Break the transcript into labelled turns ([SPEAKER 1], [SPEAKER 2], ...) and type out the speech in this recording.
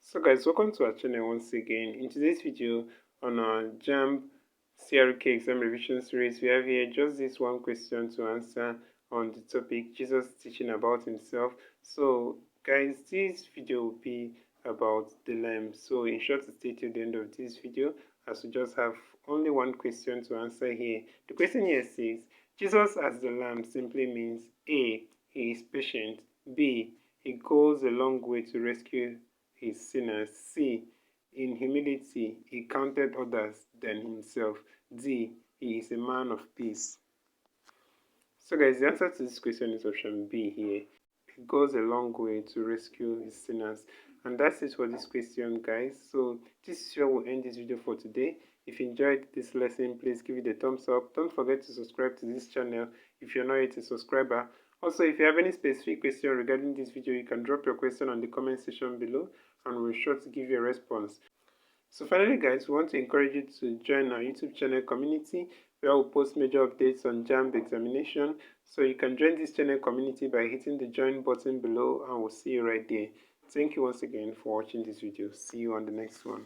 [SPEAKER 1] So guys, welcome to our channel once again. In today's video on our JAMB CRK exam revision series, we have here just this one question to answer on the topic Jesus teaching about himself. So guys, this video will be about the Lamb. So in short, stay till the end of this video as we just have only one question to answer here. The question here says, Jesus as the Lamb simply means A. He is patient. B. He goes a long way to rescue his sinners. C. In humility, he counted others than himself. D. He is a man of peace. So guys, the answer to this question is option B here. He goes a long way to rescue his sinners. And that's it for this question, guys. So this is where we'll end this video for today. If you enjoyed this lesson, please give it a thumbs up. Don't forget to subscribe to this channel if you're not yet a subscriber. Also, if you have any specific question regarding this video, you can drop your question on the comment section below and we'll be sure to give you a response. So finally guys, we want to encourage you to join our YouTube channel community where we'll post major updates on JAMB examination. So you can join this channel community by hitting the join button below and we'll see you right there. Thank you once again for watching this video. See you on the next one.